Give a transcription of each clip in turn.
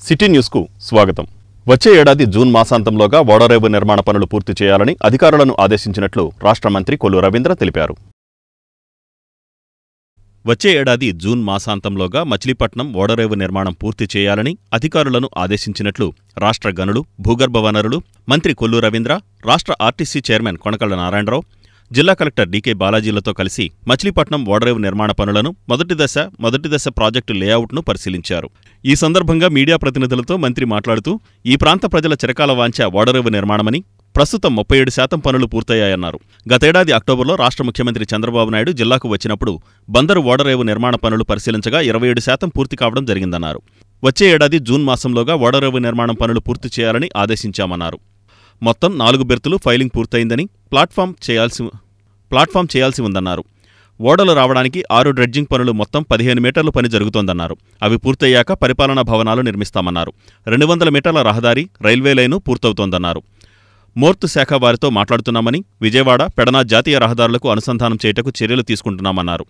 City న్యూస్కు స్వాగతం. వచ్చే ఏడాది జూన్ మాసాంతంలోగా ఓడరేవు నిర్మాణ పనులు పూర్తి చేయాలని అధికారులను ఆదేశించినట్లు రాష్ట్ర మంత్రి కొల్లు రవీంద్ర తెలిపారు. వచ్చే ఏడాది జూన్ మాసాంతంలోగా మచిలీపట్నం ఓడరేవు నిర్మాణం పూర్తి చేయాలని అధికారులను ఆదేశించినట్లు రాష్ట్ర గనులు, భూగర్భ వనరులు మంత్రి కొల్లు రవీంద్ర, రాష్ట్ర ఆర్టీసీ చైర్మన్ కొనకళ్ల నారాయణరావు, జిల్లా కలెక్టర్ డీకే బాలాజీలతో కలిసి మచిలీపట్నం ఓడరేవు నిర్మాణ పనులను మొదటి దశ ప్రాజెక్టు లేఅవుట్ను పరిశీలించారు. ఈ సందర్భంగా మీడియా ప్రతినిధులతో మంత్రి మాట్లాడుతూ ఈ ప్రాంత ప్రజల చిరకాల వాంఛ ఓడరేవు నిర్మాణమని, ప్రస్తుతం 37% పనులు పూర్తయ్యాయన్నారు. గతేడాది అక్టోబర్లో రాష్ట్ర ముఖ్యమంత్రి చంద్రబాబు నాయుడు జిల్లాకు వచ్చినప్పుడు బందరు ఓడరేవు నిర్మాణ పనులు పరిశీలించగా 27% పూర్తి కావడం జరిగిందన్నారు. వచ్చే ఏడాది జూన్ మాసంలోగా ఓడరేవు నిర్మాణం పనులు పూర్తి చేయాలని ఆదేశించామన్నారు. మొత్తం 4 బెర్తులు ఫైలింగ్ పూర్తయిందని, ప్లాట్ఫామ్ చేయాల్సి ఉందన్నారు. ఓడలు రావడానికి 6 డ్రెడ్జింగ్ పనులు మొత్తం 15 మీటర్లు పని జరుగుతోందన్నారు. అవి పూర్తయ్యాక పరిపాలనా భవనాలు నిర్మిస్తామన్నారు. 200 మీటర్ల రహదారి, రైల్వే లైను పూర్తవుతోందన్నారు. మోర్తు శాఖ వారితో మాట్లాడుతున్నామని, విజయవాడ, పెడన జాతీయ రహదారులకు అనుసంధానం చేయటకు చర్యలు తీసుకుంటున్నామన్నారు.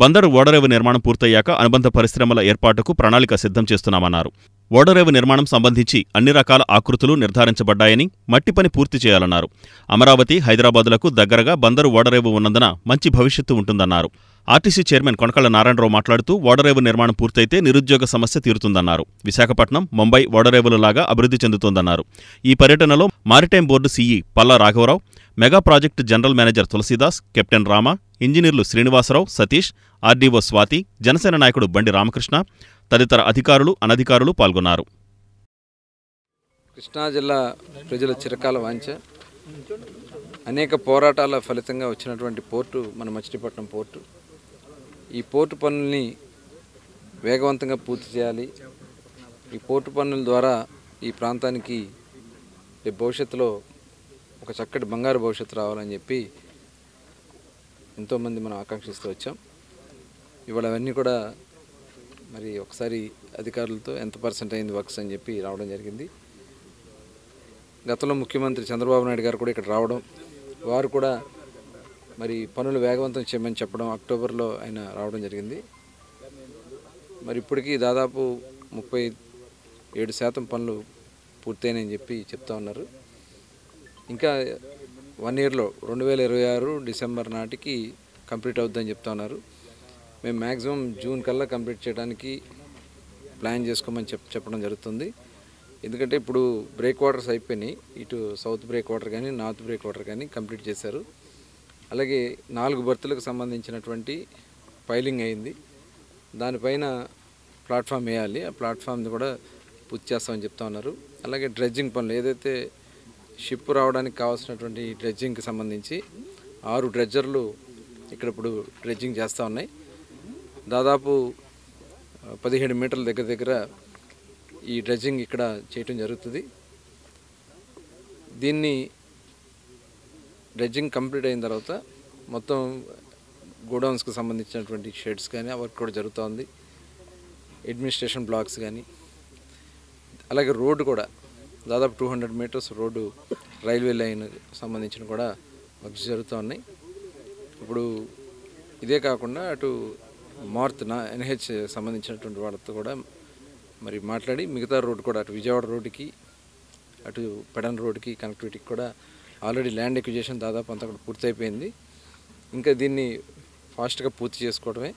బందరు ఓడరేవు నిర్మాణం పూర్తయ్యాక అనుబంధ పరిశ్రమల ఏర్పాటుకు ప్రణాళిక సిద్ధం చేస్తున్నామన్నారు. ఓడరేవు నిర్మాణం సంబంధించి అన్ని రకాల ఆకృతులు నిర్ధారించబడ్డాయని, మట్టి పని పూర్తి చేయాలన్నారు. అమరావతి, హైదరాబాదులకు దగ్గరగా బందరు ఓడరేవు ఉన్నందున మంచి భవిష్యత్తు ఉంటుందన్నారు. ఆర్టీసీ చైర్మన్ కొనకళ్ల నారాయణరావు మాట్లాడుతూ ఓడరేవు నిర్మాణం పూర్తయితే నిరుద్యోగ సమస్య తీరుతుందన్నారు. విశాఖపట్నం, ముంబై ఓడరేవులలాగా అభివృద్ధి చెందుతోందన్నారు. ఈ పర్యటనలో మారిటైమ్ బోర్డు సీఈ పల్లా రాఘవరావు, mega project general manager Tulsidas, captain Rama, ఇంజనీర్లు శ్రీనివాసరావు, సతీష్, ఆర్డీఓ స్వాతి, జనసేన నాయకుడు బండి రామకృష్ణ తదితర అధికారులు, అనధికారులు పాల్గొన్నారు. కృష్ణా జిల్లా ప్రజల చిరకాల వాంఛ, అనేక పోరాటాల ఫలితంగా వచ్చినటువంటి పోర్టు మన మచిలీపట్నం పోర్టు. ఈ పోర్టు పనుల్ని వేగవంతంగా పూర్తి చేయాలి. ఈ పోర్టు పనుల ద్వారా ఈ ప్రాంతానికి భవిష్యత్తులో ఒక చక్కటి బంగారు భవిష్యత్తు రావాలని చెప్పి ఎంతోమంది మనం ఆకాంక్షిస్తూ వచ్చాం. ఇవాళ అవన్నీ కూడా మరి ఒకసారి అధికారులతో ఎంత పర్సెంట్ అయింది వర్క్స్ అని చెప్పి రావడం జరిగింది. గతంలో ముఖ్యమంత్రి చంద్రబాబు నాయుడు గారు కూడా ఇక్కడ రావడం, వారు కూడా మరి పనులు వేగవంతం చేయమని చెప్పడం, అక్టోబర్లో ఆయన రావడం జరిగింది. మరి ఇప్పటికీ దాదాపు 37% పనులు పూర్తయినాయని చెప్పి చెప్తా ఉన్నారు. ఇంకా 1 ఇయర్లో 2026 డిసెంబర్ నాటికి కంప్లీట్ అవుతుందని చెప్తా ఉన్నారు. మేము మ్యాక్సిమం జూన్ కల్లా కంప్లీట్ చేయడానికి ప్లాన్ చేసుకోమని చెప్పడం జరుగుతుంది. ఎందుకంటే ఇప్పుడు బ్రేక్ వాటర్స్ అయిపోయినాయి. ఇటు సౌత్ బ్రేక్ వాటర్ కానీ, నార్త్ బ్రేక్ వాటర్ కానీ కంప్లీట్ చేశారు. అలాగే 4 బర్తులకు సంబంధించినటువంటి పైలింగ్ అయింది. దానిపైన ప్లాట్ఫామ్ వేయాలి. ఆ ప్లాట్ఫామ్ని కూడా పూర్తి చేస్తామని చెప్తా ఉన్నారు. అలాగే డ్రెడ్జింగ్ పనులు, ఏదైతే షిప్ రావడానికి కావాల్సినటువంటి డ్రెడ్జింగ్కి సంబంధించి 6 డ్రెడ్జర్లు ఇక్కడ ఇప్పుడు డ్రెడ్జింగ్ చేస్తూ ఉన్నాయి. దాదాపు 17 మీటర్ల దగ్గర ఈ డ్రెడ్జింగ్ ఇక్కడ చేయటం జరుగుతుంది. దీన్ని డ్రెడ్జింగ్ కంప్లీట్ అయిన తర్వాత మొత్తం గోడౌన్స్కి సంబంధించినటువంటి షెడ్స్ కానీ ఆ వర్క్ కూడా జరుగుతూ ఉంది. అడ్మినిస్ట్రేషన్ బ్లాక్స్ కానీ, అలాగే రోడ్డు కూడా దాదాపు 200 మీటర్స్ రోడ్డు, రైల్వే లైన్ సంబంధించిన కూడా వర్క్స్ జరుగుతూ ఉన్నాయి. ఇప్పుడు ఇదే కాకుండా అటు నార్త్ ఎన్హెచ్ సంబంధించినటువంటి వాళ్ళతో కూడా మరి మాట్లాడి మిగతా రోడ్డు కూడా అటు విజయవాడ రోడ్డుకి, అటు పెడన్ రోడ్డుకి కనెక్టివిటీకి కూడా ఆల్రెడీ ల్యాండ్ ఎక్విజిషన్ దాదాపు అంతా కూడా పూర్తయిపోయింది. ఇంకా దీన్ని ఫాస్ట్గా పూర్తి చేసుకోవడమే.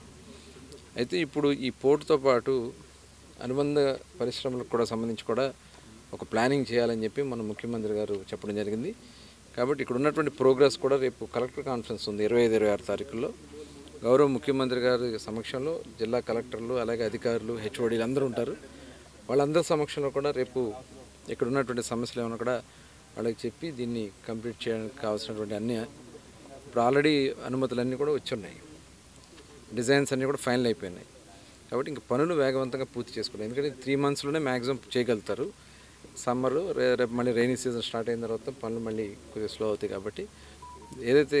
అయితే ఇప్పుడు ఈ పోర్టుతో పాటు అనుబంధ పరిశ్రమలకు కూడా సంబంధించి కూడా ఒక ప్లానింగ్ చేయాలని చెప్పి మన ముఖ్యమంత్రి గారు చెప్పడం జరిగింది. కాబట్టి ఇక్కడ ఉన్నటువంటి ప్రోగ్రెస్ కూడా రేపు కలెక్టర్ కాన్ఫరెన్స్ ఉంది 25-26 తారీఖుల్లో. గౌరవ ముఖ్యమంత్రి గారి సమక్షంలో జిల్లా కలెక్టర్లు, అలాగే అధికారులు, హెచ్ఓడీలు అందరూ ఉంటారు. వాళ్ళందరి సమక్షంలో కూడా రేపు ఇక్కడ ఉన్నటువంటి సమస్యలు ఏమైనా కూడా వాళ్ళకి చెప్పి దీన్ని కంప్లీట్ చేయడానికి కావాల్సినటువంటి అన్ని, ఇప్పుడు ఆల్రెడీ అనుమతులన్నీ కూడా వచ్చి ఉన్నాయి, డిజైన్స్ అన్నీ కూడా ఫైనల్ అయిపోయినాయి. కాబట్టి ఇంక పనులు వేగవంతంగా పూర్తి చేసుకోవాలి. ఎందుకంటే 3 మంత్స్లోనే మ్యాక్సిమం చేయగలుగుతారు. సమ్మరు, రేపు మళ్ళీ రైనీ సీజన్ స్టార్ట్ అయిన తర్వాత పనులు మళ్ళీ కొద్దిగా స్లో అవుతాయి. కాబట్టి ఏదైతే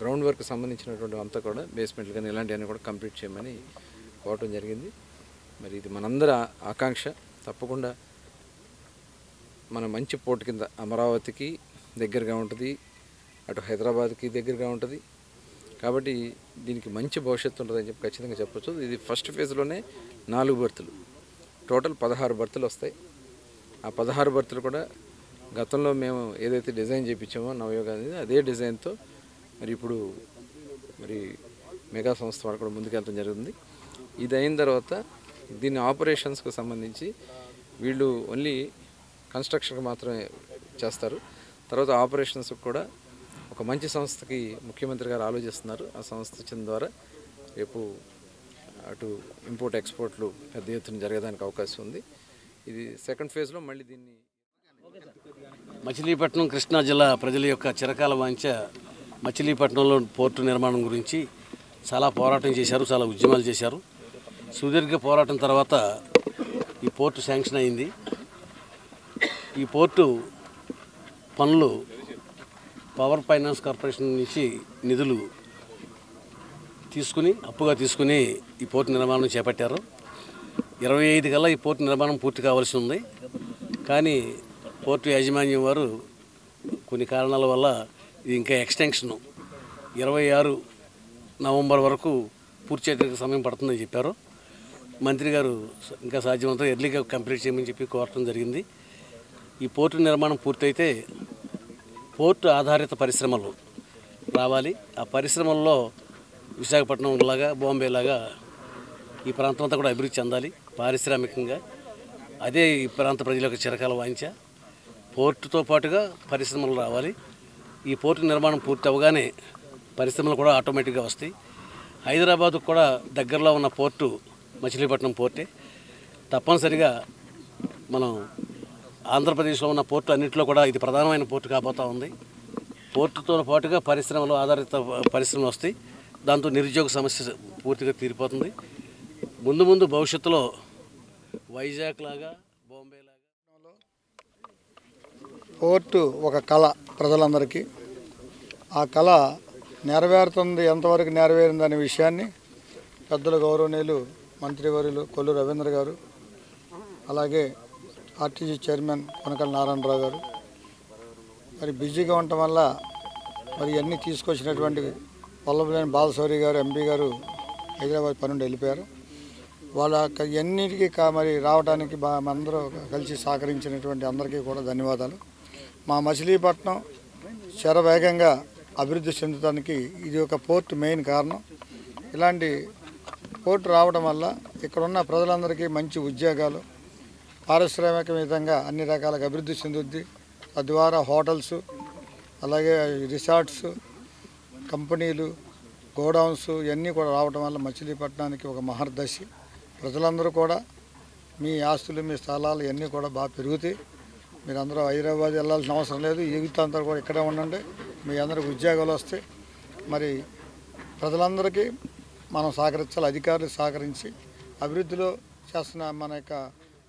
గ్రౌండ్ వర్క్ సంబంధించినటువంటి అంతా కూడా బేస్మెంట్లు కానీ ఇలాంటివన్నీ కూడా కంప్లీట్ చేయమని కోరటం జరిగింది. మరి ఇది మనందరి ఆకాంక్ష. తప్పకుండా మన మంచి పోర్టు కింద అమరావతికి దగ్గరగా ఉంటుంది, అటు హైదరాబాద్కి దగ్గరగా ఉంటుంది. కాబట్టి దీనికి మంచి భవిష్యత్తు ఉంటుందని చెప్పి ఖచ్చితంగా చెప్పొచ్చు. ఇది ఫస్ట్ ఫేజ్లోనే 4 బర్తులు, టోటల్ 16 బర్తులు వస్తాయి. ఆ 16 బర్తులు కూడా గతంలో మేము ఏదైతే డిజైన్ చేయించామో నవయోగ అనేది అదే డిజైన్తో మరి ఇప్పుడు మరి మెగా సంస్థ వాళ్ళు కూడా ముందుకెళ్ళడం జరుగుతుంది. ఇది అయిన తర్వాత దీని ఆపరేషన్స్కి సంబంధించి వీళ్ళు ఓన్లీ కన్స్ట్రక్షన్కి మాత్రమే చేస్తారు. తర్వాత ఆపరేషన్స్ కూడా ఒక మంచి సంస్థకి ముఖ్యమంత్రి గారు ఆలోచిస్తున్నారు. ఆ సంస్థ ఇచ్చిన ద్వారా రేపు అటు ఇంపోర్ట్ ఎక్స్పోర్ట్లు పెద్ద ఎత్తున జరగడానికి అవకాశం ఉంది. ఇది సెకండ్ ఫేజ్లో మళ్ళీ దీన్ని మచిలీపట్నం కృష్ణా జిల్లా ప్రజల యొక్క చిరకాల వాంఛ మచిలీపట్నంలో పోర్టు నిర్మాణం గురించి చాలా పోరాటం చేశారు, చాలా ఉద్యమాలు చేశారు. సుదీర్ఘ పోరాటం తర్వాత ఈ పోర్టు శాంక్షన్ అయింది. ఈ పోర్టు పనులు పవర్ ఫైనాన్స్ కార్పొరేషన్ నుంచి నిధులు అప్పుగా తీసుకుని ఈ పోర్టు నిర్మాణం చేపట్టారు. 25 కల్లా ఈ పోర్టు నిర్మాణం పూర్తి కావాల్సి ఉంది. కానీ పోర్టు యాజమాన్యం వారు కొన్ని కారణాల వల్ల ఇది ఇంకా ఎక్స్టెన్షన్ 26 నవంబర్ వరకు పూర్తి చేయడానికి సమయం పడుతుందని చెప్పారు. మంత్రి గారు ఇంకా సాధ్యమంతా ఎర్లీగా కంప్లీట్ చేయమని చెప్పి కోరటం జరిగింది. ఈ పోర్టు నిర్మాణం పూర్తయితే పోర్టు ఆధారిత పరిశ్రమలు రావాలి. ఆ పరిశ్రమల్లో విశాఖపట్నం లాగా, బాంబే లాగా ఈ ప్రాంతం అంతా కూడా అభివృద్ధి చెందాలి పారిశ్రామికంగా. అదే ఈ ప్రాంత ప్రజల యొక్క చిరకాల వాంఛ. పోర్టుతో పాటుగా పరిశ్రమలు రావాలి. ఈ పోర్టు నిర్మాణం పూర్తి అవగానే పరిశ్రమలు కూడా ఆటోమేటిక్గా వస్తాయి. హైదరాబాద్కు కూడా దగ్గరలో ఉన్న పోర్టు మచిలీపట్నం పోర్టే. తప్పనిసరిగా మనం ఆంధ్రప్రదేశ్లో ఉన్న పోర్టు అన్నింటిలో కూడా ఇది ప్రధానమైన పోర్టు కాబోతూ ఉంది. పోర్టుతో పాటుగా పరిశ్రమలు ఆధారిత పరిశ్రమలు వస్తాయి. దాంతో నిరుద్యోగ సమస్య పూర్తిగా తీరిపోతుంది. ముందు భవిష్యత్తులో వైజాగ్ లాగా, బాంబే లాగా పోర్టు ఒక కళ ప్రజలందరికీ. ఆ కళ నెరవేరుతుంది, ఎంతవరకు నెరవేరిందనే విషయాన్ని పెద్దల గౌరవనీయులు మంత్రివర్యులు కొల్లు రవీంద్ర గారు, అలాగే ఆర్టీసీ చైర్మన్ కొనకళ్ళ నారాయణరావు గారు మరి బిజీగా ఉండటం వల్ల మరి ఇవన్నీ తీసుకొచ్చినటువంటి వల్లభనేని బాలశౌరి గారు ఎంపీ గారు హైదరాబాద్ పని నుండి వెళ్ళిపోయారు. వాళ్ళ ఇవన్నిటికీ మరి రావడానికి అందరూ కలిసి సహకరించినటువంటి అందరికీ కూడా ధన్యవాదాలు. మా మచిలీపట్నం శరవేగంగా అభివృద్ధి చెందడానికి ఇది ఒక పోర్టు మెయిన్ కారణం. ఇలాంటి పోర్టు రావడం వల్ల ఇక్కడున్న ప్రజలందరికీ మంచి ఉద్యోగాలు, పారిశ్రామిక విధంగా అన్ని రకాలుగా అభివృద్ధి చెందుద్ది. తద్వారా హోటల్స్, అలాగే రిసార్ట్స్, కంపెనీలు, గోడౌన్స్ ఇవన్నీ కూడా రావడం వల్ల మచిలీపట్నానికి ఒక మహర్దశి. ప్రజలందరూ కూడా మీ ఆస్తులు, మీ స్థలాలు ఇవన్నీ కూడా బాగా పెరుగుతాయి. మీరందరూ హైదరాబాద్ వెళ్ళాల్సిన అవసరం లేదు. యూత్ అంతా కూడా ఇక్కడే ఉండండి. మీ అందరికి ఉద్యోగాలు వస్తాయి. మరి ప్రజలందరికీ మనం సహకరించాలి. అధికారులు సహకరించి అభివృద్ధిలో చేస్తున్న మన యొక్క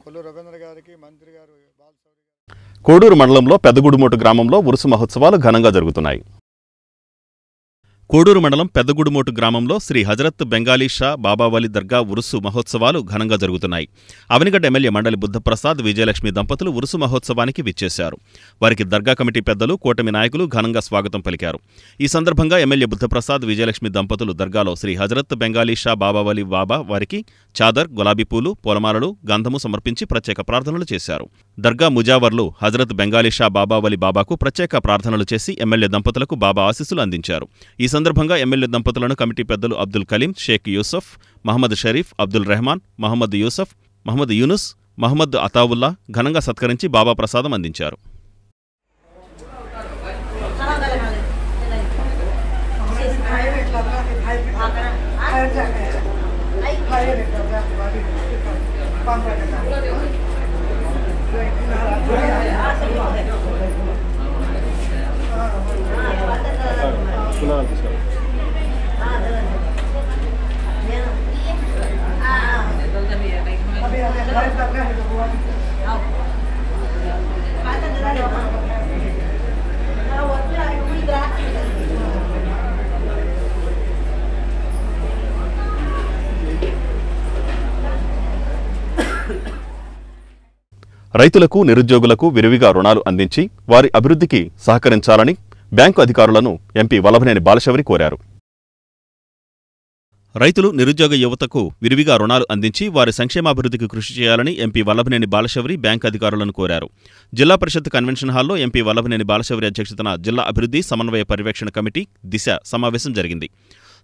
కొల్లు రవీంద్ర గారికి, మంత్రి గారు బాలశౌరి గారు. కోడూరు మండలంలో పెద్దగుడుమోటు గ్రామంలో ఉరుసు మహోత్సవాలు ఘనంగా జరుగుతున్నాయి. కోడూరు మండలం పెద్దగుడుమోటు గ్రామంలో శ్రీ హజరత్ బెంగాలీ షా బాబావలి దర్గా ఉరుసు మహోత్సవాలు ఘనంగా జరుగుతున్నాయి. అవనిగడ్డ ఎమ్మెల్యే మండలి బుద్ధప్రసాద్, విజయలక్ష్మి దంపతులు ఉరుసు మహోత్సవానికి విచ్చేశారు. వారికి దర్గా కమిటీ పెద్దలు, కూటమి నాయకులు ఘనంగా స్వాగతం పలికారు. ఈ సందర్భంగా ఎమ్మెల్యే బుద్ధప్రసాద్, విజయలక్ష్మి దంపతులు దర్గాలో శ్రీ హజరత్ బెంగాలీ షా బాబావలి బాబా వారికి చాదర్, గులాబీ పూలు, పూలమాలలు, గంధము సమర్పించి ప్రత్యేక ప్రార్థనలు చేశారు. దర్గా ముజావర్లు హజరత్ బెంగాలీ షా బాబావలి బాబాకు ప్రత్యేక ప్రార్థనలు చేసి ఎమ్మెల్యే దంపతులకు బాబా ఆశీస్సులు అందించారు. ఈ సందర్భంగా ఎమ్మెల్యే దంపతులను కమిటీ పెద్దలు అబ్దుల్ కలీం, షేక్ యూసఫ్, మహమ్మద్ షరీఫ్, అబ్దుల్ రెహమాన్, మహమ్మద్ యూసఫ్, మహమ్మద్ యూనుస్, మహమ్మద్ అతావుల్లా ఘనంగా సత్కరించి బాబా ప్రసాదం అందించారు. రైతులకు, నిరుద్యోగులకు విరివిగా రుణాలు అందించి వారి అభివృద్ధికి సహకరించాలని బ్యాంకు అధికారులను ఎంపీ వల్లభనేని బాలశౌరి కోరారు. రైతులు, నిరుద్యోగ యువతకు విరివిగా రుణాలు అందించి వారి సంక్షేమాభివృద్ధికి కృషి చేయాలని ఎంపీ వల్లభనేని బాలశౌరి బ్యాంక్ అధికారులను కోరారు. జిల్లా పరిషత్ కన్వెన్షన్ హాల్లో ఎంపీ వల్లభనేని బాలశౌరి అధ్యక్షతన జిల్లా అభివృద్ధి సమన్వయ పర్యవేక్షణ కమిటీ దిశ సమావేశం జరిగింది.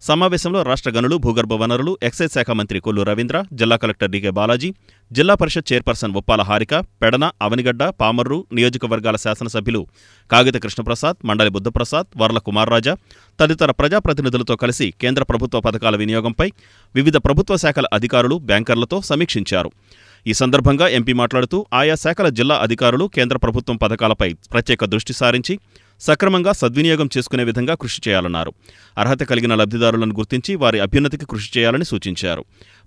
సమావేశంలో రాష్ట్ర గనులు, భూగర్భ వనరులు, ఎక్సైజ్ శాఖ మంత్రి కొల్లు రవీంద్ర, జిల్లా కలెక్టర్ డీకే బాలాజీ, జిల్లా పరిషత్ చైర్పర్సన్ ఉప్పాల హారిక, పెడన, అవనిగడ్డ, పామర్రు నియోజకవర్గాల శాసనసభ్యులు కాగిత కృష్ణప్రసాద్, మండలి బుద్ధప్రసాద్, వర్ల కుమార్రాజా తదితర ప్రజాప్రతినిధులతో కలిసి కేంద్ర ప్రభుత్వ పథకాల వినియోగంపై వివిధ ప్రభుత్వ శాఖల అధికారులు, బ్యాంకర్లతో సమీక్షించారు. ఈ సందర్భంగా ఎంపీ మాట్లాడుతూ ఆయా శాఖల జిల్లా అధికారులు కేంద్ర ప్రభుత్వం పథకాలపై ప్రత్యేక దృష్టి సారించి సక్రమంగా సద్వినియోగం చేసుకునే విధంగా కృషి చేయాలన్నారు. అర్హత కలిగిన లబ్ధిదారులను గుర్తించి వారి అభ్యున్నతికి కృషి చేయాలని సూచించారు.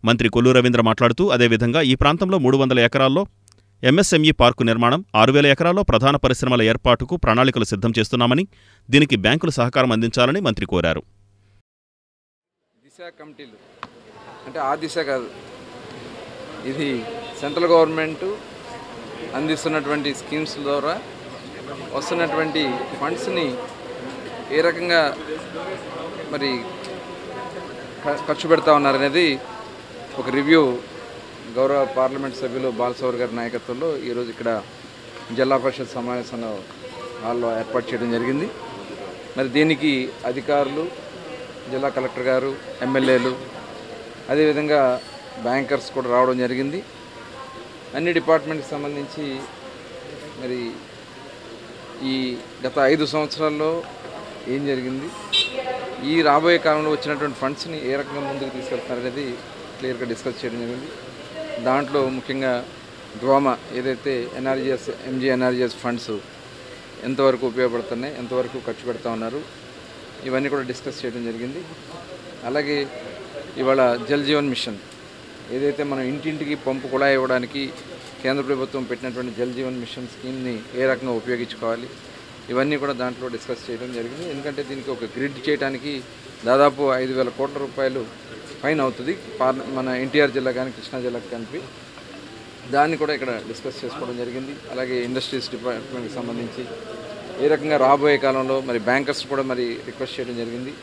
మంత్రి కొల్లు రవీంద్ర మాట్లాడుతూ అదేవిధంగా ఈ ప్రాంతంలో 300 ఎకరాల్లో ఎంఎస్ఎంఈ పార్కు నిర్మాణం, 6000 ఎకరాల్లో ప్రధాన పరిశ్రమల ఏర్పాటుకు ప్రణాళికలు సిద్ధం చేస్తున్నామని, దీనికి బ్యాంకులు సహకారం అందించాలని మంత్రి కోరారు. దిశ కమిటీలు అంటే ఆ దిశ కాదు, ఇది సెంట్రల్ గవర్నమెంట్ అందిస్తున్నటువంటి స్కీమ్స్ ద్వారా వస్తున్నటువంటి ఫండ్స్ని ఏ రకంగా మరి ఖర్చు పెడతా ఉన్నారనేది ఒక రివ్యూ గౌరవ పార్లమెంట్ సభ్యులు బాలశౌరి గారి నాయకత్వంలో ఈరోజు ఇక్కడ జిల్లా పరిషత్ సమావేశం హాల్లో ఏర్పాటు చేయడం జరిగింది. మరి దీనికి అధికారులు, జిల్లా కలెక్టర్ గారు, ఎమ్మెల్యేలు, అదేవిధంగా బ్యాంకర్స్ కూడా రావడం జరిగింది. అన్ని డిపార్ట్మెంట్కి సంబంధించి మరి ఈ గత 5 సంవత్సరాల్లో ఏం జరిగింది, ఈ రాబోయే కాలంలో వచ్చినటువంటి ఫండ్స్ని ఏ రకంగా ముందుకు తీసుకెళ్తున్నారనేది క్లియర్గా డిస్కస్ చేయడం జరిగింది. దాంట్లో ముఖ్యంగా డ్వామా ఏదైతే ఎన్ఆర్జీఎస్, ఎంజీఎన్ఆర్జీఎస్ ఫండ్స్ ఎంతవరకు ఉపయోగపడుతున్నాయి, ఎంతవరకు ఖర్చు పెడతా ఉన్నారు, ఇవన్నీ కూడా డిస్కస్ చేయడం జరిగింది. అలాగే ఇవాళ జల్ జీవన్ మిషన్ ఏదైతే మనం ఇంటింటికి పంపు కుళాయి ఇవ్వడానికి కేంద్ర ప్రభుత్వం పెట్టినటువంటి జల్ జీవన్ మిషన్ స్కీమ్ని ఏ రకంగా ఉపయోగించుకోవాలి, ఇవన్నీ కూడా దాంట్లో డిస్కస్ చేయడం జరిగింది. ఎందుకంటే దీనికి ఒక గ్రిడ్ చేయడానికి దాదాపు 5,000 కోట్ల రూపాయలు ఫైన్ అవుతుంది మన ఎన్టీఆర్ జిల్లా కానీ కృష్ణా జిల్లాకి కలిపి. దాన్ని కూడా ఇక్కడ డిస్కస్ చేసుకోవడం జరిగింది. అలాగే ఇండస్ట్రీస్ డిపార్ట్మెంట్కి సంబంధించి ఏ రకంగా రాబోయే కాలంలో మరి బ్యాంకర్స్ కూడా మరి రిక్వెస్ట్ చేయడం జరిగింది.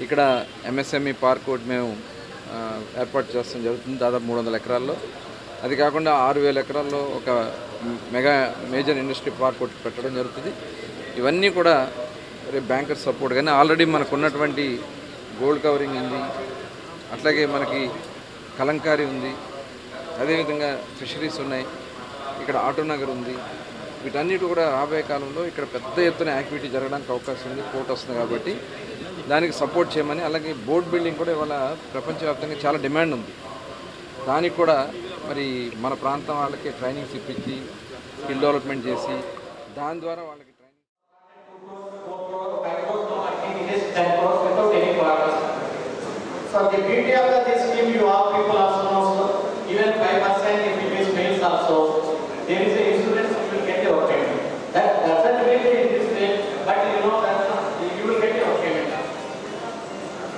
ఇక్కడ ఎంఎస్ఎంఈ పార్క్ ఒకటి మేము ఏర్పాటు చేస్తాం జరుగుతుంది దాదాపు 300 ఎకరాల్లో. అది కాకుండా 6,000 ఎకరాల్లో ఒక మేజర్ ఇండస్ట్రీ పార్క్ ఒకటి పెట్టడం జరుగుతుంది. ఇవన్నీ కూడా బ్యాంకర్ సపోర్ట్, కానీ ఆల్రెడీ మనకు ఉన్నటువంటి గోల్డ్ కవరింగ్ ఉంది, అట్లాగే మనకి కలంకారీ ఉంది, అదేవిధంగా ఫిషరీస్ ఉన్నాయి, ఇక్కడ ఆటోనగర్ ఉంది. వీటన్నిటి కూడా రాబోయే కాలంలో ఇక్కడ పెద్ద ఎత్తున యాక్టివిటీ జరగడానికి అవకాశం ఉంది. పోర్ట్ వస్తుంది కాబట్టి దానికి సపోర్ట్ చేయమని, అలాగే బోట్ బిల్డింగ్ కూడా ఇవాళ ప్రపంచవ్యాప్తంగా చాలా డిమాండ్ ఉంది. దానికి కూడా మరి మన ప్రాంతం వాళ్ళకి ట్రైనింగ్స్ ఇప్పించి స్కిల్ డెవలప్మెంట్ చేసి దాని ద్వారా వాళ్ళకి So the beauty of this scheme, you all people also know, so even 5% if it is fails also, there is a insurance you will get your payment. That doesn't mean in this way, but you know that you will get your payment.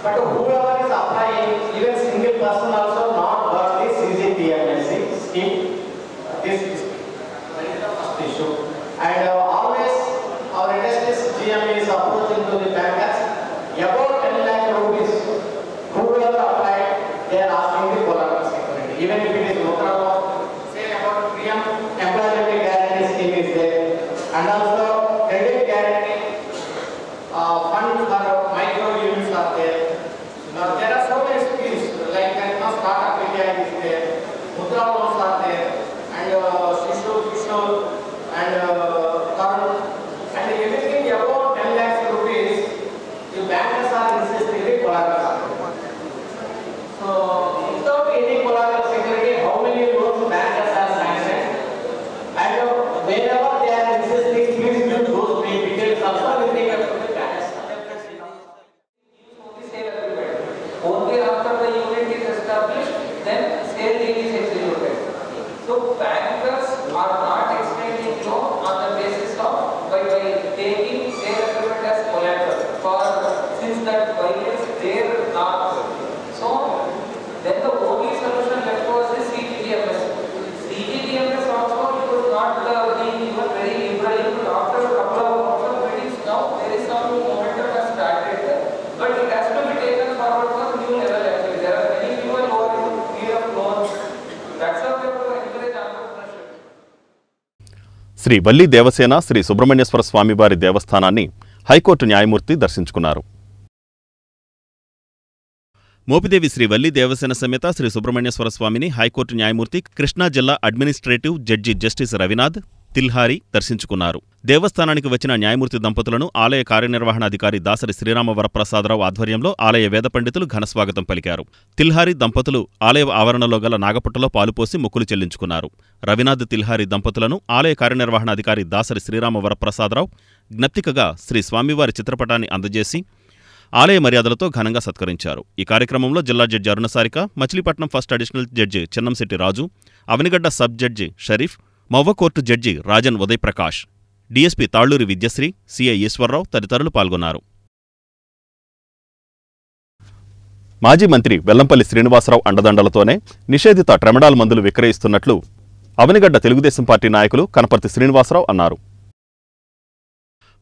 But whoever is applying, even single person also not got this CGTMSC scheme, this is the first issue. And always our industry's GM is approaching to the bankers about 10 lakh rupees. Whoever applied, they are asking the collateral security. Even if it is Mudra loan, say about PM employability guarantee scheme is there, and also credit guarantee fund for micro units are there. Now there are so many schemes like Startup India is there, Mudra loans are there, and Shishu and Tarun, and everything above 10 lakhs rupees, the bankers are insisting the collateral. So, without any collateral security, how many loans bankers are sanctioned? And whenever they are insisting, please give those details also with regard to the bankers. Only after the unit is established, then sale deal is executed. So, bankers are not extending loan on the basis of by taking sale agreement as collateral for since that violates their norms. So, then the only solution left was the CGTMS. CGTMS also it was not being even very liberal. After a couple of months of meetings now, there is some momentum has started, but it has to be taken forward for new level activity. Shri Valli Devasena Shri Subrahmanyeswara స్వామివారి దేవస్థానాన్ని high court న్యాయమూర్తి దర్శించుకున్నారు. మోపిదేవి శ్రీ వల్లి దేవసేన సమేత శ్రీ సుబ్రహ్మణ్యేశ్వర స్వామిని high court న్యాయమూర్తి కృష్ణా జిల్లా administrative judge justice Ravinath తిల్హారి దర్శించుకున్నారు. దేవస్థానానికి వచ్చిన న్యాయమూర్తి దంపతులను ఆలయ కార్యనిర్వహణాధికారి దాసరి శ్రీరామ వరప్రసాదరావు ఆధ్వర్యంలో ఆలయ వేద పండితులు ఘనస్వాగతం పలికారు. తిల్హారి దంపతులు ఆలయ ఆవరణలో గల నాగపుట్టలో పాలుపోసి మొక్కులు చెల్లించుకున్నారు. రవినాథ్ తిల్హారి దంపతులను ఆలయ కార్యనిర్వహణాధికారి దాసరి శ్రీరామ వరప్రసాదరావు జ్ఞప్తికగా శ్రీ స్వామివారి చిత్రపటాన్ని అందజేసి ఆలయ మర్యాదలతో ఘనంగా సత్కరించారు. ఈ కార్యక్రమంలో జిల్లా judge అరుణసారిక, Machilipatnam first additional judge Chennamsetty రాజు, Avanigadda sub judge Sharif, మవ్వ court judge Rajan Uday Prakash, DSP Talluri Vidyasri, CI Eswararao తదితరులు పాల్గొన్నారు. మాజీ మంత్రి వెల్లంపల్లి శ్రీనివాసరావు అండదండలతోనే నిషేధిత ట్రెమడాల్ మందులు విక్రయిస్తున్నట్లు అవనిగడ్డ తెలుగుదేశం పార్టీ నాయకులు కనపర్తి శ్రీనివాసరావు అన్నారు.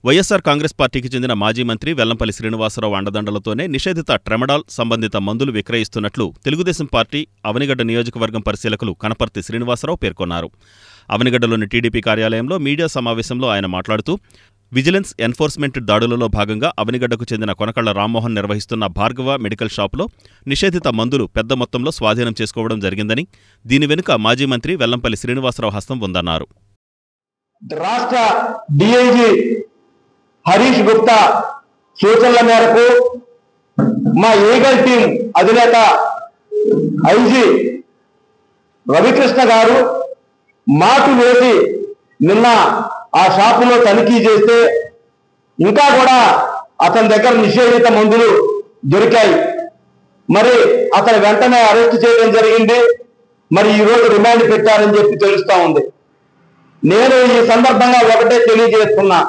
వైఎస్సార్ కాంగ్రెస్ పార్టీకి చెందిన మాజీ మంత్రి వెల్లంపల్లి శ్రీనివాసరావు అండదండలతోనే నిషేధిత ట్రెమడాల్ సంబంధిత మందులు విక్రయిస్తున్నట్లు తెలుగుదేశం పార్టీ అవనిగడ్డ నియోజకవర్గం పరిశీలకులు కనపర్తి శ్రీనివాసరావు పేర్కొన్నారు. అవనిగడ్డలోని టీడీపీ కార్యాలయంలో మీడియా సమావేశంలో ఆయన మాట్లాడుతూ విజిలెన్స్ ఎన్ఫోర్స్మెంట్ దాడులలో భాగంగా అవనిగడ్డకు చెందిన కొనకళ్ల రామ్మోహన్ నిర్వహిస్తున్న భార్గవ మెడికల్ షాపులో నిషేధిత మందులు పెద్ద మొత్తంలో స్వాధీనం చేసుకోవడం జరిగిందని, దీని వెనుక మాజీ మంత్రి వెల్లంపల్లి శ్రీనివాసరావు హస్తం ఉందన్నారు. రాష్ట్ర డిఐజీ హరీష్ గుప్తా సూచనల మేరకు మా ఈగల్ టీం అధినేత ఐజీ రవికృష్ణ గారు మాటు వేసి నిన్న ఆ షాపులో తనిఖీ చేస్తే ఇంకా కూడా అతని దగ్గర నిషేధిత మందులు దొరికాయి. మరి అతను వెంటనే అరెస్ట్ చేయడం జరిగింది. మరి ఈరోజు రిమాండ్ పెట్టారని చెప్పి తెలుస్తా ఉంది. నేను ఈ సందర్భంగా ఒకటే తెలియజేస్తున్నా,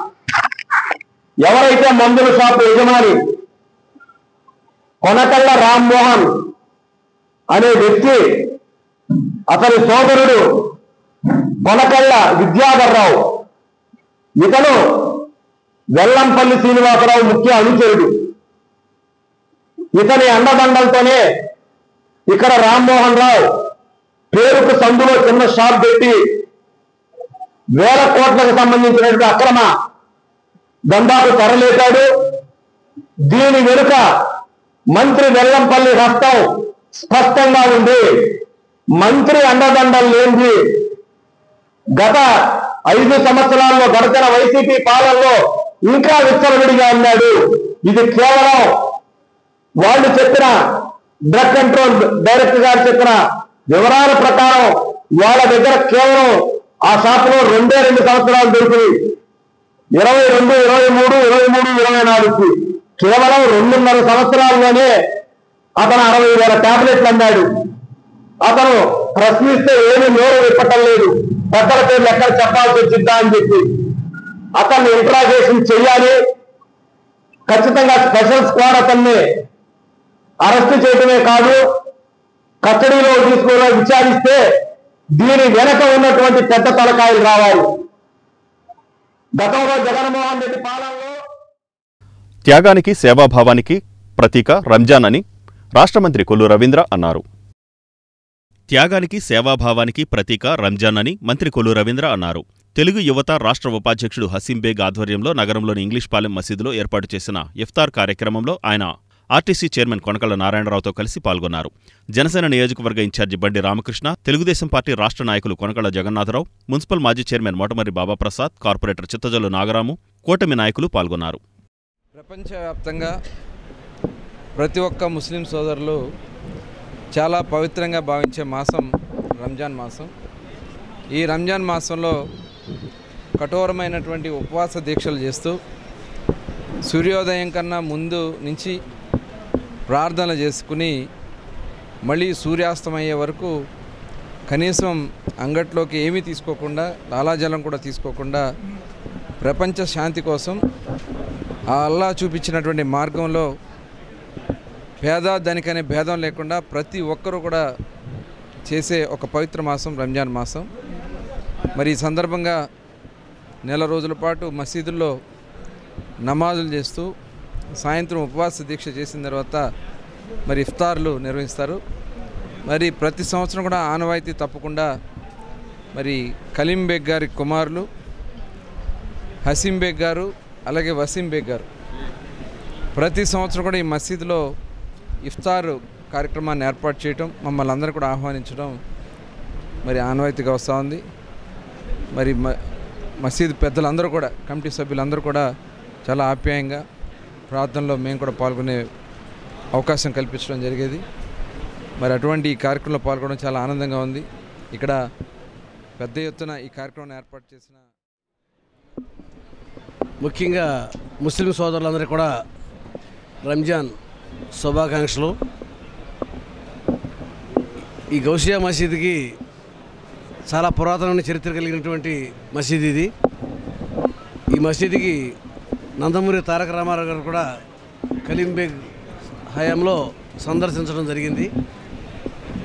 ఎవరైతే మందుల షాపు యజమాని కొనకళ్ళ రామ్మోహన్ అనే వ్యక్తి, అతని సోదరుడు కొనకళ్ళ విద్యాధర్రావు, ఇతను వెల్లంపల్లి శ్రీనివాసరావు ముఖ్య అనుచరుడు. ఇతని అండదండలతోనే ఇక్కడ రామ్మోహన్ రావు పేరుకు సందులో చిన్న షాప్ పెట్టి వేల కోట్లకు సంబంధించినటువంటి అక్రమ దందాకు తెరలేపాడు. దీని వెనుక మంత్రి వెల్లంపల్లి హస్తం స్పష్టంగా ఉంది. మంత్రి అండదండలు లేనిది గత 5 సంవత్సరాల్లో గడిచిన వైసీపీ పాలనలో ఇంకా విచ్చలవిడిగా ఉన్నాడు. ఇది కేవలం వాళ్ళు చెప్పిన డ్రగ్ కంట్రోల్ డైరెక్టర్ గారు చెప్పిన వివరాల ప్రకారం వాళ్ళ దగ్గర కేవలం ఆ షాపులో 2 సంవత్సరాలు దొరికింది. 22, 23, 24 కేవలం 2.5 సంవత్సరాల్లోనే అతను 60,000 టాబ్లెట్లు అన్నాడు. అతను ప్రశ్నిస్తే ఏమీ నోరు విప్పటం లేదు. పెద్దల పేర్లు ఎక్కడ చెప్పాల్సి వచ్చిద్దా అని చెప్పి అతన్ని ఇంట్రాగేషన్ చెయ్యాలి. ఖచ్చితంగా స్పెషల్ స్క్వాడ్ అతన్ని అరెస్ట్ చేయడమే కాదు, కస్టడీలో తీసుకుని విచారిస్తే దీని వెనక ఉన్నటువంటి పెద్ద తలకాయలు రావాలి. గతంలో జగన్మోహన్ రెడ్డి పాలనలో త్యాగానికి సేవాభావానికి ప్రతీక రంజాన్ అని రాష్ట్ర మంత్రి కొల్లు రవీంద్ర అన్నారు. త్యాగానికి సేవాభావానికి ప్రతీక రంజాన్ అని మంత్రి కొల్లు రవీంద్ర అన్నారు. తెలుగు యువత రాష్ట్ర ఉపాధ్యక్షుడు హసీం బేగ్ ఆధ్వర్యంలో నగరంలోని ఇంగ్లీష్ పాలెం మసీదులో ఏర్పాటు చేసిన ఇఫ్తార్ కార్యక్రమంలో ఆయన ఆర్టీసీ చైర్మన్ కొనకళ్ల నారాయణరావుతో కలిసి పాల్గొన్నారు. జనసేన నియోజకవర్గ ఇన్ఛార్జి బండి రామకృష్ణ, తెలుగుదేశం పార్టీ రాష్ట్ర నాయకులు కొనకళ్ల జగన్నాథరావు, మున్సిపల్ మాజీ చైర్మన్ మోటమర్రి బాబాప్రసాద్, కార్పొరేటర్ చిత్తజల్లు నాగరాము, కూటమి నాయకులు పాల్గొన్నారు. ప్రపంచవ్యాప్తంగా ప్రతి ఒక్క ముస్లిం సోదరులు చాలా పవిత్రంగా భావించే మాసం రంజాన్ మాసం. ఈ రంజాన్ మాసంలో కఠోరమైనటువంటి ఉపవాస దీక్షలు చేస్తూ సూర్యోదయం కన్నా ముందు నుంచి ప్రార్థనలు చేసుకుని మళ్ళీ సూర్యాస్తమయ్యే వరకు కనీసం అంగట్లోకి ఏమీ తీసుకోకుండా, లాలాజలం కూడా తీసుకోకుండా ప్రపంచ శాంతి కోసం ఆ అల్లా చూపించినటువంటి మార్గంలో పేద ధనికనే భేదం లేకుండా ప్రతి ఒక్కరూ కూడా చేసే ఒక పవిత్ర మాసం రంజాన్ మాసం. మరి ఈ సందర్భంగా నెల రోజుల పాటు మసీదుల్లో నమాజులు చేస్తూ సాయంత్రం ఉపవాస దీక్ష చేసిన తర్వాత మరి ఇఫ్తార్లు నిర్వహిస్తారు. మరి ప్రతి సంవత్సరం కూడా ఆనవాయితీ తప్పకుండా మరి కలీం బేగ్ గారి కుమారులు హసీం బేగ్ గారు అలాగే వసీం బేగ్ గారు ప్రతి సంవత్సరం కూడా ఈ మసీదులో ఇఫ్తార్ కార్యక్రమాన్ని ఏర్పాటు చేయటం, మమ్మల్ని అందరూ కూడా ఆహ్వానించడం మరి ఆనవాయితీగా వస్తూ ఉంది. మరి మసీదు పెద్దలందరూ కూడా, కమిటీ సభ్యులందరూ కూడా చాలా ఆప్యాయంగా ప్రార్థనలో మేము కూడా పాల్గొనే అవకాశం కల్పించడం జరిగేది. మరి అటువంటి ఈ కార్యక్రమంలో పాల్గొనడం చాలా ఆనందంగా ఉంది. ఇక్కడ పెద్ద ఎత్తున ఈ కార్యక్రమాన్ని ఏర్పాటు చేసిన ముఖ్యంగా ముస్లిం సోదరులందరికీ కూడా రంజాన్ శుభాకాంక్షలు. ఈ గౌసియా మసీదుకి చాలా పురాతనమైన చరిత్ర కలిగినటువంటి మసీదు ఇది. ఈ మసీదుకి నందమూరి తారక రామారావు గారు కూడా కలీం బేగ్ హయాంలో సందర్శించడం జరిగింది.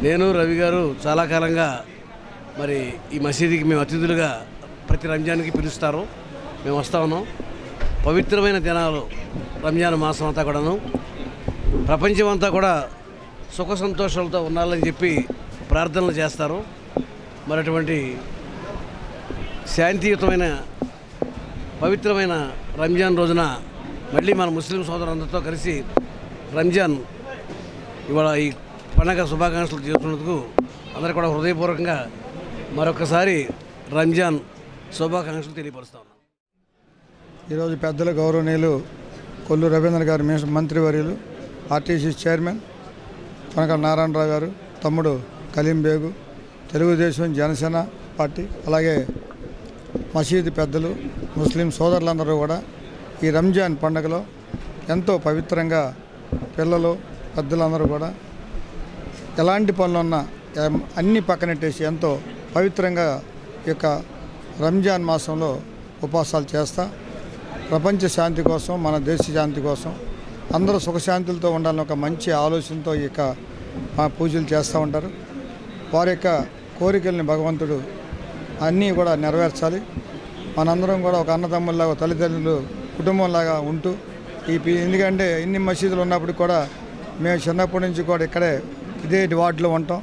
నేను రవి గారు చాలా కాలంగా మరి ఈ మసీదుకి మేము అతిథులుగా ప్రతి రంజాన్కి పిలుస్తారు, మేము వస్తూ ఉన్నాం. పవిత్రమైన దినాలు రంజాన్ మాసం అంతా కూడాను ప్రపంచం అంతా కూడా సుఖ సంతోషాలతో ఉండాలని చెప్పి ప్రార్థనలు చేస్తారు. మరి అటువంటి శాంతియుతమైన పవిత్రమైన రంజాన్ రోజున మళ్ళీ మన ముస్లిం సోదరులందరితో కలిసి రంజాన్ ఇవాళ ఈ పండగ శుభాకాంక్షలు చేస్తున్నందుకు అందరూ కూడా హృదయపూర్వకంగా మరొకసారి రంజాన్ శుభాకాంక్షలు తెలియపరుస్తా ఉన్నాం. ఈరోజు పెద్దల గౌరవనీయులు కొల్లు రవీంద్ర గారు, మంత్రివర్యులు, ఆర్టీసీ చైర్మన్ కొనకల నారాయణరావు గారు, తమ్ముడు కలీం బేగు, తెలుగుదేశం జనసేన పార్టీ, అలాగే మసీదు పెద్దలు, ముస్లిం సోదరులందరూ కూడా ఈ రంజాన్ పండుగలో ఎంతో పవిత్రంగా పిల్లలు పెద్దలందరూ కూడా ఎలాంటి పనులున్నా అన్నీ పక్కనెట్టేసి ఎంతో పవిత్రంగా ఈ యొక్క రంజాన్ మాసంలో ఉపవాసాలు చేస్తా ప్రపంచ శాంతి కోసం, మన దేశ శాంతి కోసం, అందరూ సుఖశాంతులతో ఉండాలని ఒక మంచి ఆలోచనతో ఈ యొక్క పూజలు చేస్తూ ఉంటారు. వారి యొక్క కోరికల్ని భగవంతుడు అన్నీ కూడా నెరవేర్చాలి. మనందరం కూడా ఒక అన్నదమ్ముల్లాగా, తల్లిదండ్రులు కుటుంబంలాగా ఉంటూ ఎందుకంటే ఇన్ని మసీదులు ఉన్నప్పటికి కూడా మేము చిన్నప్పటి నుంచి కూడా ఇక్కడే ఇదే వార్డులో ఉంటాం.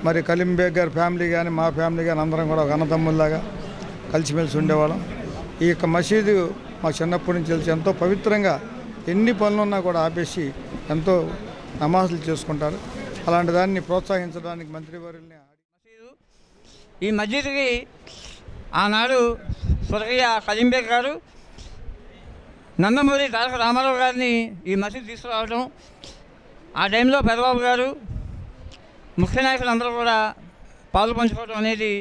మరి కలీం బేగ్ గారి ఫ్యామిలీ కానీ మా ఫ్యామిలీ కానీ అందరం కూడా ఒక అన్నదమ్ముల్లాగా కలిసిమెలిసి ఉండేవాళ్ళం. ఈ యొక్క మసీదు మా చిన్నప్పటి నుంచి తెలిసి ఎంతో పవిత్రంగా ఎన్ని పనులున్నా కూడా ఆపేసి ఎంతో నమాజులు చేసుకుంటారు. అలాంటి దాన్ని ప్రోత్సహించడానికి మంత్రివర్యుల్ని ఈ మసీదుకి ఆనాడు స్వర్గీయ కలీం బేగ్ గారు నందమూరి తారక రామారావు గారిని ఈ మసీదు తీసుకురావడం, ఆ టైంలో పెద్దబాబు గారు ముఖ్య నాయకులు అందరూ కూడా పాలు పంచుకోవడం అనేది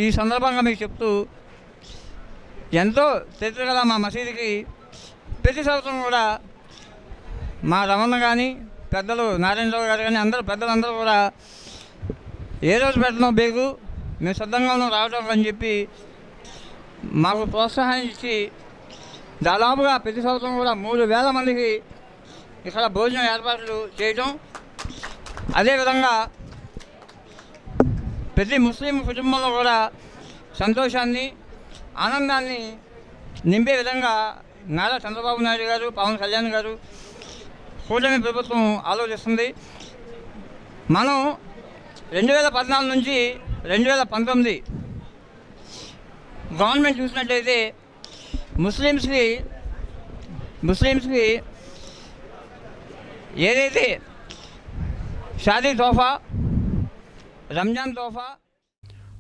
ఈ సందర్భంగా మీకు చెప్తూ ఎంతో చరిత్ర గల మా మసీదుకి ప్రతి సంవత్సరం కూడా మా రమణ కానీ పెద్దలు నారాయణరావు గారు కానీ పెద్దలందరూ కూడా ఏ రోజు పెట్టడం బేగు మేము సిద్ధంగా ఉన్నాం రావడం అని చెప్పి మాకు ప్రోత్సాహాన్ని ఇచ్చి దాదాపుగా ప్రతి సంవత్సరం కూడా 3,000 మందికి ఇక్కడ భోజనం ఏర్పాట్లు చేయడం, అదేవిధంగా ప్రతి ముస్లిం కుటుంబంలో కూడా సంతోషాన్ని, ఆనందాన్ని నింపే విధంగా నారా చంద్రబాబు నాయుడు గారు, పవన్ కళ్యాణ్ గారు, కూటమి ప్రభుత్వం ఆలోచిస్తుంది. మనం 2014 నుంచి 2019 గవర్నమెంట్ చూసినట్లయితే ముస్లిమ్స్కి ఏదైతే షాదీ తోఫా, రంజాన్ తోఫా.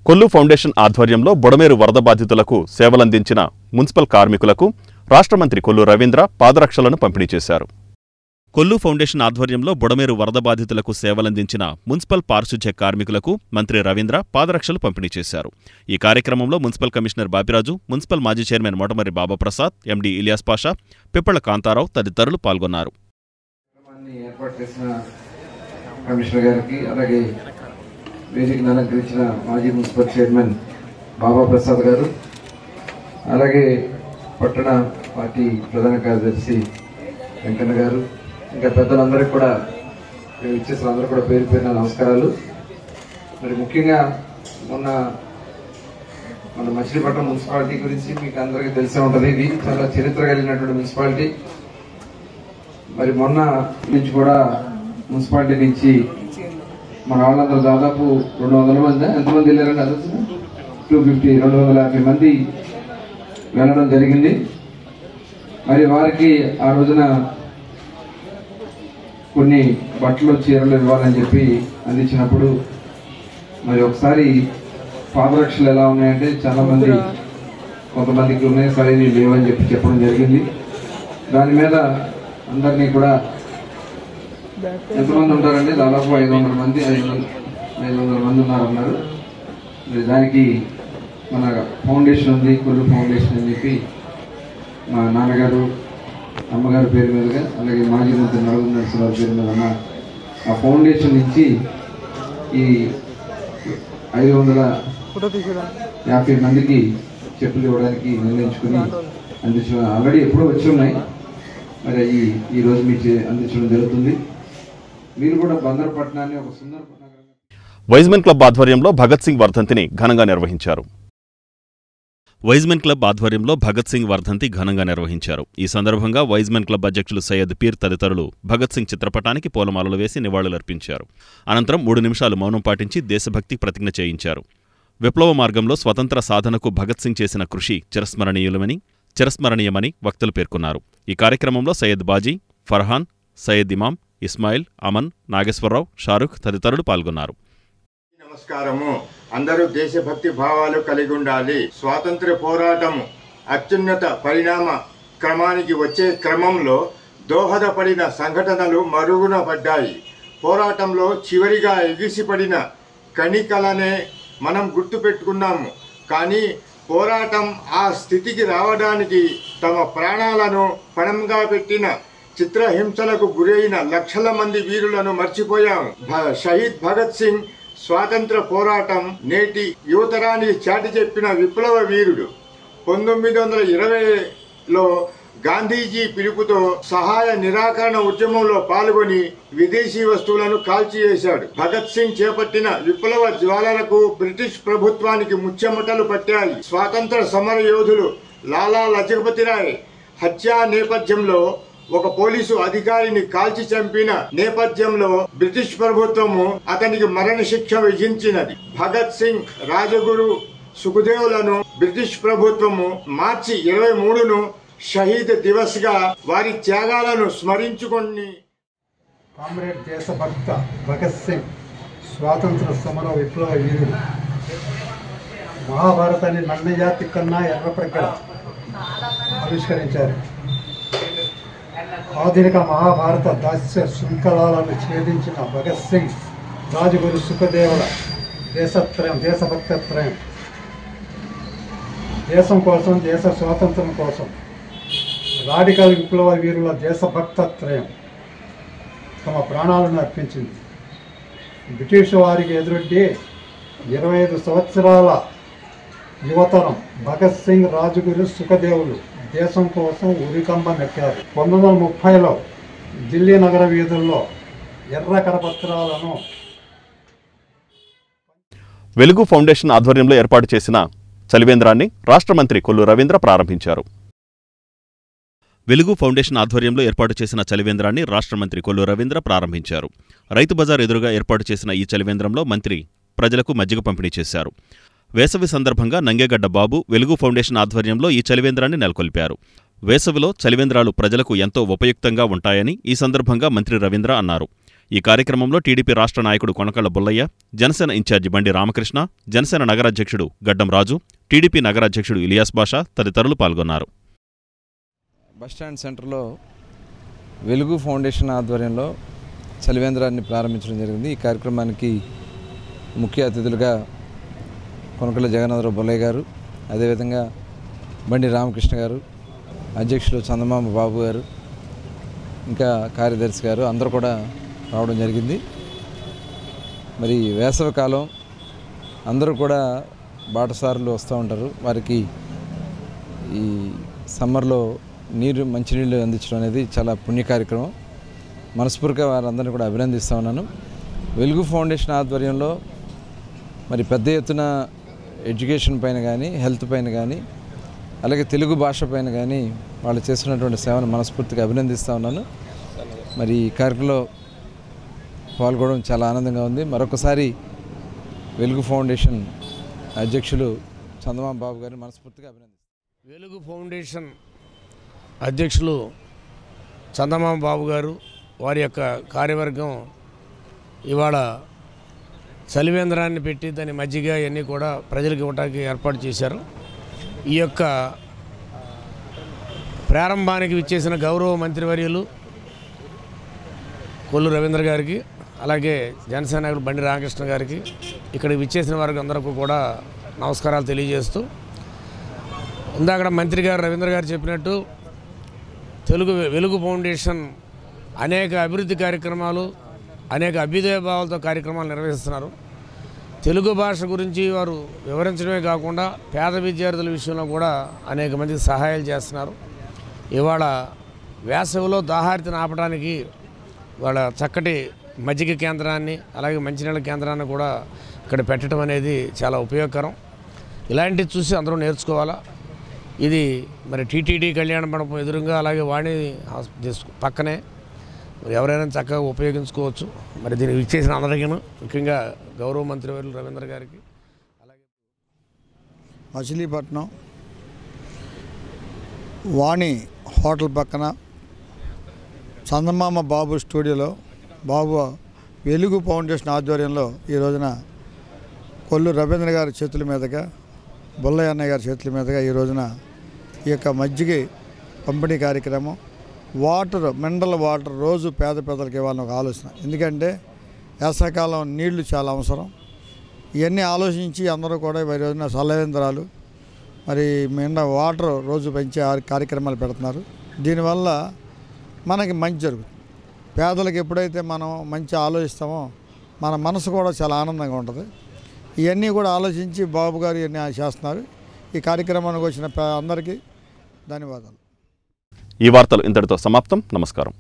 కొల్లు ఫౌండేషన్ ఆధ్వర్యంలో బుడమేరు వరద బాధితులకు సేవలందించిన మున్సిపల్ కార్మికులకు రాష్ట్ర మంత్రి కొల్లు రవీంద్ర పాదరక్షలను పంపిణీ చేశారు. కొల్లు ఫౌండేషన్ ఆధ్వర్యంలో బుడమేరు వరద బాధితులకు సేవలందించిన మున్సిపల్ పారిశుధ్య కార్మికులకు మంత్రి రవీంద్ర పాదరక్షలు పంపిణీ చేశారు. ఈ కార్యక్రమంలో మున్సిపల్ కమిషనర్ బాపిరాజు, మున్సిపల్ మాజీ చైర్మన్ మోటమర్రి బాబాప్రసాద్, ఎండీ ఇలియాస్ పాషా, పిప్పళ్ల కాంతారావు తదితరులు పాల్గొన్నారు. ఏర్పాటు చేసిన కమిషనర్ గారికి, అలాగే వేదికను అలంకరించిన మాజీ మున్సిపల్ చైర్మన్ బాబాప్రసాద్ గారు, అలాగే పట్టణ పార్టీ ప్రధాన కార్యదర్శి వెంకన్న గారు, ఇంకా పెద్దలందరికీ కూడా ఇచ్చేసిన అందరూ కూడా పేరు పేరున నమస్కారాలు. మరి ముఖ్యంగా మన మచిలీపట్నం మున్సిపాలిటీ గురించి మీకు అందరికీ తెలిసే ఉంటుంది. ఇది చాలా చరిత్ర కలిగినటువంటి మున్సిపాలిటీ. మరి మొన్న నుంచి కూడా మున్సిపాలిటీ నుంచి మన వాళ్ళందరూ దాదాపు 200 మంది ఎంతమంది వెళ్ళారండి? 250 మంది వెళ్ళడం జరిగింది. మరి వారికి ఆ రోజున కొన్ని బట్టలు చీరలు ఇవ్వాలని చెప్పి అందించినప్పుడు మరి ఒకసారి పాదరక్షలు ఎలా ఉన్నాయంటే చాలా మంది కొంతమందికి ఉన్నాయి, సరైనవి లేవని చెప్పడం జరిగింది. దాని మీద అందరినీ కూడా ఎంతమంది ఉంటారండి, దాదాపు 500 మంది 500 మంది ఉన్నారన్నారు. దానికి మన ఫౌండేషన్ ఉంది, కొల్లు ఫౌండేషన్ అని చెప్పి మా నాన్నగారు అమ్మగారి పేరు మీదుగా, అలాగే మాజీ మంత్రి నడుగు నరసింహారావు పేరు మీద ఉన్న ఆ ఫౌండేషన్ నుంచి ఈ 550 మందికి చెప్పులు ఇవ్వడానికి నిర్ణయించుకుని అందించడం ఆల్రెడీ ఎప్పుడో వచ్చి ఉన్నాయి. మరి ఈ రోజు మీకు అందించడం జరుగుతుంది. మీరు కూడా బందరపట్నాన్ని ఒక సుందర వైజ్మెన్ క్లబ్ ఆధ్వర్యంలో భగత్ సింగ్ వర్ధంతిని ఘనంగా నిర్వహించారు. వైజ్మెన్ క్లబ్ ఆధ్వర్యంలో భగత్ సింగ్ వర్ధంతి ఘనంగా నిర్వహించారు. ఈ సందర్భంగా వైజ్మెన్ క్లబ్ అధ్యక్షులు సయ్యద్ పీర్ తదితరులు భగత్ సింగ్ చిత్రపటానికి పూలమాలలు వేసి నివాళులర్పించారు. అనంతరం 3 నిమిషాలు మౌనం పాటించి దేశభక్తి ప్రతిజ్ఞ చేయించారు. విప్లవ మార్గంలో స్వతంత్ర సాధనకు భగత్ సింగ్ చేసిన కృషి చిరస్మరణీయమని వక్తలు పేర్కొన్నారు. ఈ కార్యక్రమంలో సయ్యద్ బాజీ, ఫర్హాన్, సయ్యద్ ఇమాం, ఇస్మాయిల్, అమన్, నాగేశ్వరరావు, షారుఖ్ తదితరులు పాల్గొన్నారు. నమస్కారము. అందరూ దేశభక్తి భావాలు కలిగి ఉండాలి. స్వాతంత్ర్య పోరాటము అత్యున్నత పరిణామ క్రమానికి వచ్చే క్రమంలో దోహదపడిన సంఘటనలు మరుగున పడ్డాయి. పోరాటంలో చివరిగా ఎగిసిపడిన కణికలనే మనం గుర్తుపెట్టుకున్నాము. కానీ పోరాటం ఆ స్థితికి రావడానికి తమ ప్రాణాలను పణంగా పెట్టిన, చిత్రహింసలకు గురైన లక్షల మంది వీరులను మర్చిపోయాం. షహీద్ భగత్ సింగ్ స్వాతంత్ర పోరాటం నేటి యువతరానికి చాటి చెప్పిన విప్లవ వీరుడు. 1920లో గాంధీజీ పిలుపుతో సహాయ నిరాకరణ ఉద్యమంలో పాల్గొని విదేశీ వస్తువులను కాల్చివేశాడు. భగత్ సింగ్ చేపట్టిన విప్లవ జ్వాలలకు బ్రిటిష్ ప్రభుత్వానికి ముచ్చెమటలు పట్టాయి. స్వాతంత్ర సమర యోధులు లాలా లజపతి రాయ్ హత్య నేపథ్యంలో ఒక పోలీసు అధికారిని కాల్చి చంపిన నేపథ్యంలో బ్రిటిష్ ప్రభుత్వము అతనికి మరణశిక్ష విధించినది. భగత్ సింగ్, రాజగురు, సుఖదేవులను బ్రిటిష్ ప్రభుత్వము మార్చి 23ను షహీద్ దివస్ గా వారి త్యాగాలను స్మరించుకొని కామ్రేడ్ దేశభక్త భగత్ సింగ్ స్వాతంత్ర సమర విప్లవ వీరుడు. మహాభారతాన్ని నన్నజాతి కన్నా ఎర్రప్రగడ ఆవిష్కరించారు. ఆధునిక మహాభారత దాస్య శృంఖలాలను ఛేదించిన భగత్ సింగ్, రాజగురు సుఖదేవుల దేశభక్తత్రయం, దేశం కోసం, దేశ స్వాతంత్రం కోసం రాడికల్ విప్లవ వీరుల దేశభక్తత్రయం తమ ప్రాణాలను అర్పించింది. బ్రిటిష్ వారికి ఎదురొడ్డి 25 సంవత్సరాల యువతరం భగత్ సింగ్, రాజగురు, సుఖదేవులు దేశం కోసం ఉరికంబమెక్కారు. 1930లో ఢిల్లీ నగర వీధుల్లో ఎర్ర కరపత్రాలను వెలుగు ఫౌండేషన్ ఆధ్వర్యంలో ఏర్పాటు చేసిన చలివేంద్రాన్ని రాష్ట్ర మంత్రి కొల్లు రవీంద్ర ప్రారంభించారు. వెలుగు ఫౌండేషన్ ఆధ్వర్యంలో ఏర్పాటు చేసిన చలివేంద్రాన్ని రాష్ట్ర మంత్రి కొల్లు రవీంద్ర ప్రారంభించారు. రైతు బజార్ ఎదురుగా ఏర్పాటు చేసిన ఈ చలివేంద్రంలో మంత్రి ప్రజలకు మజ్జిగ పంపిణీ చేశారు. వేసవి సందర్భంగా నంగేగడ్డ బాబు వెలుగు ఫౌండేషన్ ఆధ్వర్యంలో ఈ చలివేంద్రాన్ని నెలకొల్పారు. వేసవిలో చలివేంద్రాలు ప్రజలకు ఎంతో ఉపయుక్తంగా ఉంటాయని ఈ సందర్భంగా మంత్రి రవీంద్ర అన్నారు. ఈ కార్యక్రమంలో టీడీపీ రాష్ట్ర నాయకుడు కొనకళ్ళ బుల్లయ్య, జనసేన ఇన్ఛార్జి బండి రామకృష్ణ, జనసేన నగరాధ్యక్షుడు గడ్డం రాజు, టీడీపీ నగరాధ్యక్షుడు ఇలియాస్ బాషా తదితరులు పాల్గొన్నారు. బస్టాండ్ సెంటర్లో వెలుగు ఫౌండేషన్ ఆధ్వర్యంలో చలివేంద్రాన్ని ప్రారంభించడం జరిగింది. ఈ కార్యక్రమానికి ముఖ్య అతిథులుగా కొనకళ్ళ జగన్నాథరావు బుల్లయ్య గారు, అదేవిధంగా బండి రామకృష్ణ గారు, అధ్యక్షులు చందమామ బాబు గారు, ఇంకా కార్యదర్శి గారు అందరూ కూడా రావడం జరిగింది. మరి వేసవికాలం అందరూ కూడా బాటసారులు వస్తూ ఉంటారు. వారికి ఈ సమ్మర్లో మంచినీళ్ళు అందించడం అనేది చాలా పుణ్య కార్యక్రమం. మనస్ఫూర్తిగా వారందరినీ కూడా అభినందిస్తూ ఉన్నాను. వెలుగు ఫౌండేషన్ ఆధ్వర్యంలో మరి పెద్ద ఎత్తున ఎడ్యుకేషన్ పైన కానీ, హెల్త్ పైన కానీ, అలాగే తెలుగు భాష పైన కానీ వాళ్ళు చేస్తున్నటువంటి సేవను మనస్ఫూర్తిగా అభినందిస్తూ ఉన్నాను. మరి ఈ కార్యక్రమంలో పాల్గొనడం చాలా ఆనందంగా ఉంది. మరొకసారి వెలుగు ఫౌండేషన్ అధ్యక్షులు చందమామ బాబు గారిని మనస్ఫూర్తిగా అభినందిస్తాను. వెలుగు ఫౌండేషన్ అధ్యక్షులు చందమామ బాబు గారు వారి యొక్క కార్యవర్గం ఇవాళ చలివేంద్రాన్ని పెట్టి దాని మజ్జిగ ఇవన్నీ కూడా ప్రజలకు ఇవ్వడానికి ఏర్పాటు చేశారు. ఈ యొక్క ప్రారంభానికి విచ్చేసిన గౌరవ మంత్రివర్యులు కొల్లు రవీంద్ర గారికి, అలాగే జనసేన నాయకులు బండి రామకృష్ణ గారికి, ఇక్కడికి విచ్చేసిన వారికి అందరికీ కూడా నమస్కారాలు తెలియజేస్తూ, ఇందాక మంత్రి గారు రవీంద్ర గారు చెప్పినట్టు వెలుగు ఫౌండేషన్ అనేక అభివృద్ధి కార్యక్రమాలు, అనేక అభ్యుదయ భావాలతో కార్యక్రమాలు నిర్వహిస్తున్నారు. తెలుగు భాష గురించి వారు వివరించడమే కాకుండా పేద విద్యార్థుల విషయంలో కూడా అనేక మందికి సహాయాలు చేస్తున్నారు. ఇవాళ వేసవిలో దాహార్తిని ఆపడానికి వాళ్ళ చక్కటి మజ్జిగ కేంద్రాన్ని, అలాగే మంచినీళ్ళ కేంద్రాన్ని కూడా ఇక్కడ పెట్టడం అనేది చాలా ఉపయోగకరం. ఇలాంటివి చూసి అందరూ నేర్చుకోవాలా. ఇది మరి టీటీడీ కళ్యాణ మండపం ఎదురుగా, అలాగే వాణి పక్కనే మరి ఎవరైనా చక్కగా ఉపయోగించుకోవచ్చు. మరి దీనికి ఇచ్చేసిన అందరికీ, ముఖ్యంగా గౌరవ మంత్రివర్యులు రవీంద్ర గారికి, అలాగే మచిలీపట్నం వాణి హోటల్ పక్కన చందమామ బాబు స్టూడియోలో బాబు వెలుగు ఫౌండేషన్ ఆధ్వర్యంలో ఈ రోజున కొల్లు రవీంద్ర గారి చేతుల మీదుగా, బొల్లయ్య అన్నయ్య గారి చేతుల మీదుగా ఈ రోజున ఈ యొక్క మజ్జిగ పంపిణీ కార్యక్రమం, మినరల్ వాటర్ రోజు పేద పేదలకు ఇవ్వాలని ఒక ఆలోచన. ఎందుకంటే వేసవికాలం నీళ్లు చాలా అవసరం. ఇవన్నీ ఆలోచించి అందరూ కూడా ఈ రోజున చలివేంద్రాలు, మరి వాటర్ రోజు పెంచే కార్యక్రమాలు పెడుతున్నారు. దీనివల్ల మనకి మంచి జరుగుతుంది. పేదలకు ఎప్పుడైతే మనం మంచి ఆలోచిస్తామో మన మనసు కూడా చాలా ఆనందంగా ఉంటుంది. ఇవన్నీ కూడా ఆలోచించి బాబు గారు ఇవన్నీ చేస్తున్నారు. ఈ కార్యక్రమానికి వచ్చిన అందరికీ ధన్యవాదాలు. ఈ వార్తలు ఇంతటితో సమాప్తం. నమస్కారం.